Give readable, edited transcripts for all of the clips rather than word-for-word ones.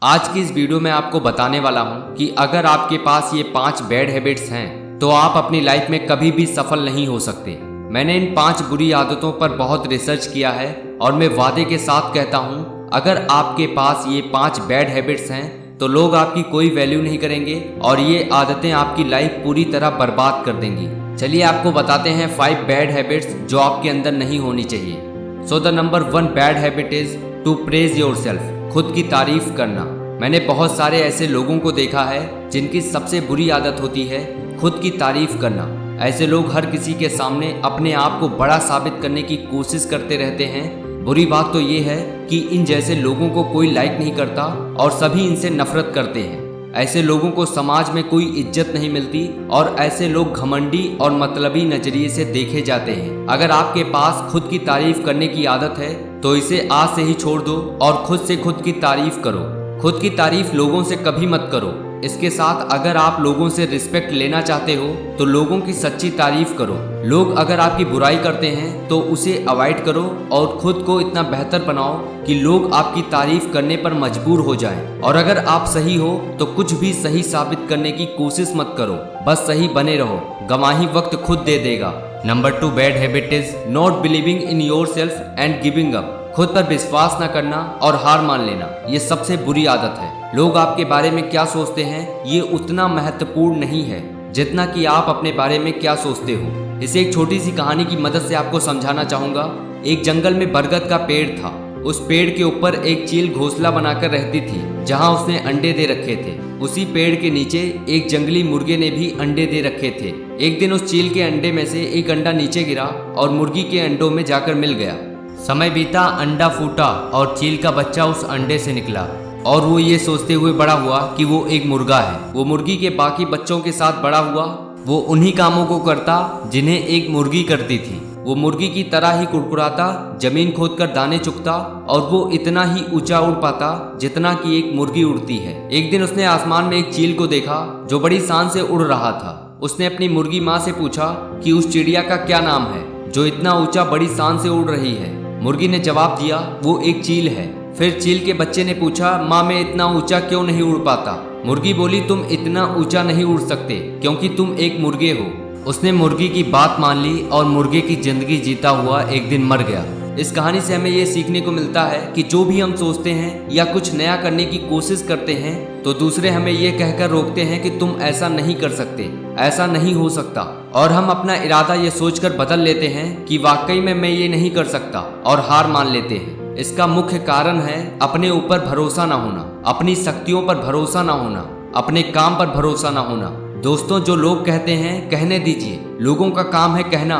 आज की इस वीडियो में आपको बताने वाला हूं कि अगर आपके पास ये 5 बैड हैबिट्स हैं तो आप अपनी लाइफ में कभी भी सफल नहीं हो सकते। मैंने इन 5 बुरी आदतों पर बहुत रिसर्च किया है और मैं वादे के साथ कहता हूं, अगर आपके पास ये 5 बैड हैबिट्स हैं तो लोग आपकी कोई वैल्यू नहीं करेंगे और ये आदतें आपकी लाइफ पूरी तरह बर्बाद कर देंगी। चलिए आपको बताते हैं 5 बैड हैबिट्स जो आपके अंदर नहीं होनी चाहिए। So the number 1 bad habit is to praise yourself. खुद की तारीफ करना। मैंने बहुत सारे ऐसे लोगों को देखा है जिनकी सबसे बुरी आदत होती है खुद की तारीफ करना। ऐसे लोग हर किसी के सामने अपने आप को बड़ा साबित करने की कोशिश करते रहते हैं। बुरी बात तो ये है कि इन जैसे लोगों को कोई लाइक नहीं करता और सभी इनसे नफरत करते हैं। ऐसे लोगों को समाज में कोई इज्जत नहीं मिलती और ऐसे लोग घमंडी और मतलबी नजरिए से देखे जाते हैं। अगर आपके पास खुद की तारीफ करने की आदत है तो इसे आज से ही छोड़ दो और खुद से खुद की तारीफ करो। खुद की तारीफ लोगों से कभी मत करो। इसके साथ अगर आप लोगों से रिस्पेक्ट लेना चाहते हो तो लोगों की सच्ची तारीफ करो। लोग अगर आपकी बुराई करते हैं तो उसे अवॉइड करो और खुद को इतना बेहतर बनाओ कि लोग आपकी तारीफ करने पर मजबूर हो जाएं। और अगर आप सही हो तो कुछ भी सही साबित करने की कोशिश मत करो, बस सही बने रहो। गवाही वक्त खुद दे देगा। Number 2 bad habit is not believing in yourself and giving up. खुद पर विश्वास न करना और हार मान लेना, ये सबसे बुरी आदत है। लोग आपके बारे में क्या सोचते हैं ये उतना महत्वपूर्ण नहीं है जितना कि आप अपने बारे में क्या सोचते हो। इसे एक छोटी सी कहानी की मदद से आपको समझाना चाहूंगा। एक जंगल में बरगद का पेड़ था। उस पेड़ के ऊपर एक चील घोंसला बनाकर रहती थी जहां उसने अंडे दे रखे थे। उसी पेड़ के नीचे एक जंगली मुर्गे ने भी अंडे दे रखे थे। एक दिन उस चील के अंडे में से एक अंडा नीचे गिरा और मुर्गी के अंडों में जाकर मिल गया। समय बीता, अंडा फूटा और चील का बच्चा उस अंडे से निकला और वो ये सोचते हुए बड़ा हुआ कि वो एक मुर्गा है। वो मुर्गी के बाकी बच्चों के साथ बड़ा हुआ। वो उन्हीं कामों को करता जिन्हें एक मुर्गी करती थी। वो मुर्गी की तरह ही कुड़कुड़ाता, जमीन खोदकर दाने चुगता और वो इतना ही ऊंचा उड़ पाता जितना कि एक मुर्गी उड़ती है। एक दिन उसने आसमान में एक चील को देखा जो बड़ी शान से उड़ रहा था। उसने अपनी मुर्गी माँ से पूछा कि उस चिड़िया का क्या नाम है जो इतना ऊंचा बड़ी शान से उड़ रही है। मुर्गी ने जवाब दिया, वो एक चील है। फिर चील के बच्चे ने पूछा, माँ मैं इतना ऊंचा क्यों नहीं उड़ पाता? मुर्गी बोली, तुम इतना ऊंचा नहीं उड़ सकते क्योंकि तुम एक मुर्गे हो। उसने मुर्गी की बात मान ली और मुर्गे की जिंदगी जीता हुआ एक दिन मर गया। इस कहानी से हमें ये सीखने को मिलता है कि जो भी हम सोचते हैं या कुछ नया करने की कोशिश करते हैं तो दूसरे हमें ये कहकर रोकते हैं कि तुम ऐसा नहीं कर सकते, ऐसा नहीं हो सकता, और हम अपना इरादा ये सोचकर बदल लेते हैं कि वाकई में मैं ये नहीं कर सकता और हार मान लेते हैं। इसका मुख्य कारण है अपने ऊपर भरोसा ना होना, अपनी शक्तियों पर भरोसा ना होना, अपने काम पर भरोसा ना होना। दोस्तों, जो लोग कहते हैं कहने दीजिए, लोगों का काम है कहना।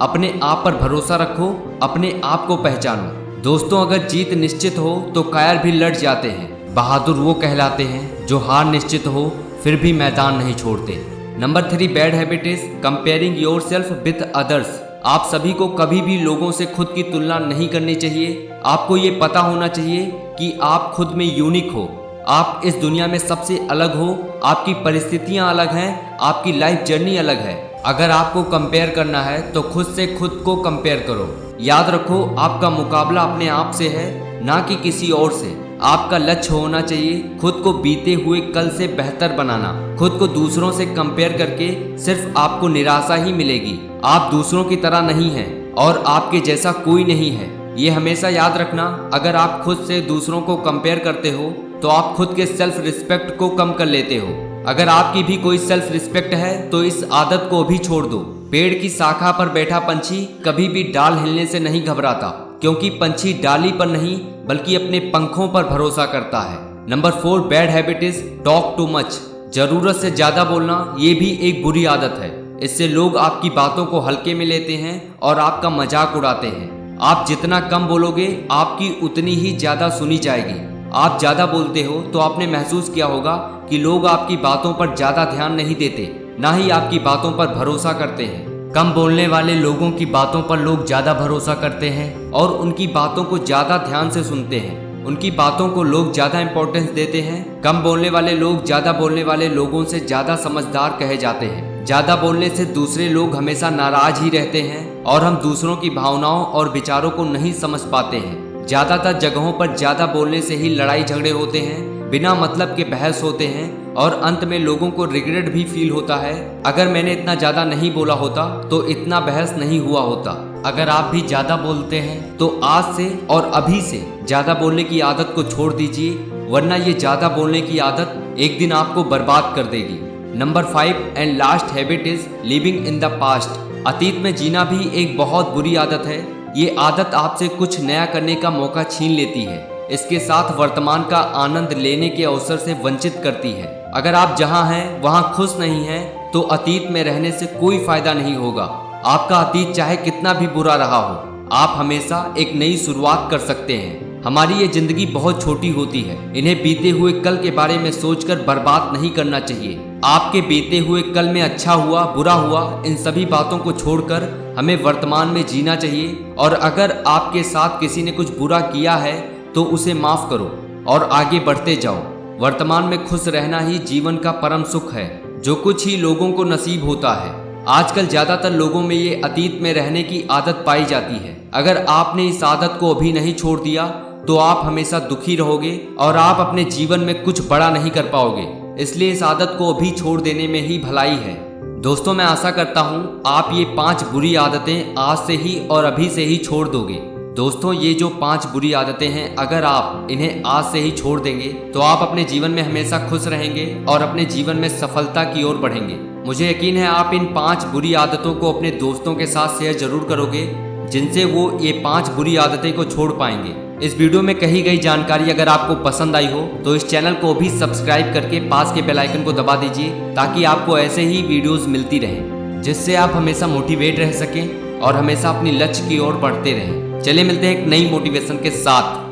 अपने आप पर भरोसा रखो, अपने आप को पहचानो। दोस्तों, अगर जीत निश्चित हो तो कायर भी लड़ जाते हैं। बहादुर वो कहलाते हैं जो हार निश्चित हो फिर भी मैदान नहीं छोड़ते। Number 3 bad habit is comparing yourself with others. आप सभी को कभी भी लोगों से खुद की तुलना नहीं करनी चाहिए। आपको ये पता होना चाहिए कि आप खुद में यूनिक हो। आप इस दुनिया में सबसे अलग हो। आपकी परिस्थितियां अलग हैं, आपकी लाइफ जर्नी अलग है। अगर आपको कंपेयर करना है तो खुद से खुद को कंपेयर करो। याद रखो, आपका मुकाबला अपने आप से है, ना कि किसी और से। आपका लक्ष्य होना चाहिए खुद को बीते हुए कल से बेहतर बनाना। खुद को दूसरों से कंपेयर करके सिर्फ आपको निराशा ही मिलेगी। आप दूसरों की तरह नहीं हैं और आपके जैसा कोई नहीं है, ये हमेशा याद रखना। अगर आप खुद से दूसरों को कंपेयर करते हो तो आप खुद के सेल्फ रिस्पेक्ट को कम कर लेते हो। अगर आपकी भी कोई सेल्फ रिस्पेक्ट है तो इस आदत को भी छोड़ दो। पेड़ की शाखा पर बैठा पंछी कभी भी डाल हिलने से नहीं घबराता, क्योंकि पंछी डाली पर नहीं बल्कि अपने पंखों पर भरोसा करता है। Number 4 bad habit is talk too much. जरूरत से ज्यादा बोलना ये भी एक बुरी आदत है। इससे लोग आपकी बातों को हल्के में लेते हैं और आपका मजाक उड़ाते हैं। आप जितना कम बोलोगे आपकी उतनी ही ज्यादा सुनी जाएगी। आप ज्यादा बोलते हो तो आपने महसूस किया होगा कि लोग आपकी बातों पर ज्यादा ध्यान नहीं देते, ना ही आपकी बातों पर भरोसा करते हैं। कम बोलने वाले लोगों की बातों पर लोग ज्यादा भरोसा करते हैं और उनकी बातों को ज्यादा ध्यान से सुनते हैं। उनकी बातों को लोग ज्यादा इंपॉर्टेंस देते हैं। कम बोलने वाले लोग ज्यादा बोलने वाले लोगों से ज्यादा समझदार कहे जाते हैं। ज्यादा बोलने से दूसरे लोग हमेशा नाराज ही रहते हैं और हम दूसरों की भावनाओं और विचारों को नहीं समझ पाते हैं। ज्यादातर जगहों पर ज्यादा बोलने से ही लड़ाई झगड़े होते हैं, बिना मतलब के बहस होते हैं और अंत में लोगों को रिग्रेट भी फील होता है। अगर मैंने इतना ज़्यादा नहीं बोला होता तो इतना बहस नहीं हुआ होता। अगर आप भी ज़्यादा बोलते हैं तो आज से और अभी से ज़्यादा बोलने की आदत को छोड़ दीजिए, वरना ये ज़्यादा बोलने की आदत एक दिन आपको बर्बाद कर देगी। Number 5 and last habit is living in the past. अतीत में जीना भी एक बहुत बुरी आदत है। ये आदत आपसे कुछ नया करने का मौका छीन लेती है, इसके साथ वर्तमान का आनंद लेने के अवसर से वंचित करती है। अगर आप जहां हैं वहां खुश नहीं हैं तो अतीत में रहने से कोई फायदा नहीं होगा। आपका अतीत चाहे कितना भी बुरा रहा हो, आप हमेशा एक नई शुरुआत कर सकते हैं। हमारी ये जिंदगी बहुत छोटी होती है, इन्हें बीते हुए कल के बारे में सोचकर बर्बाद नहीं करना चाहिए। आपके बीते हुए कल में अच्छा हुआ बुरा हुआ इन सभी बातों को छोड़कर हमें वर्तमान में जीना चाहिए। और अगर आपके साथ किसी ने कुछ बुरा किया है तो उसे माफ करो और आगे बढ़ते जाओ। वर्तमान में खुश रहना ही जीवन का परम सुख है, जो कुछ ही लोगों को नसीब होता है। आजकल ज्यादातर लोगों में ये अतीत में रहने की आदत पाई जाती है। अगर आपने इस आदत को अभी नहीं छोड़ दिया तो आप हमेशा दुखी रहोगे और आप अपने जीवन में कुछ बड़ा नहीं कर पाओगे। इसलिए इस आदत को अभी छोड़ देने में ही भलाई है। दोस्तों, मैं आशा करता हूँ आप ये 5 बुरी आदतें आज से ही और अभी से ही छोड़ दोगे। दोस्तों, ये जो 5 बुरी आदतें हैं, अगर आप इन्हें आज से ही छोड़ देंगे तो आप अपने जीवन में हमेशा खुश रहेंगे और अपने जीवन में सफलता की ओर बढ़ेंगे। मुझे यकीन है आप इन 5 बुरी आदतों को अपने दोस्तों के साथ शेयर जरूर करोगे, जिनसे वो ये 5 बुरी आदतें को छोड़ पाएंगे। इस वीडियो में कही गई जानकारी अगर आपको पसंद आई हो तो इस चैनल को भी सब्सक्राइब करके पास के बेल आइकन को दबा दीजिए, ताकि आपको ऐसे ही वीडियोस मिलती रहें, जिससे आप हमेशा मोटिवेट रह सकें और हमेशा अपनी लक्ष्य की ओर बढ़ते रहें। चलिए मिलते हैं एक नई मोटिवेशन के साथ।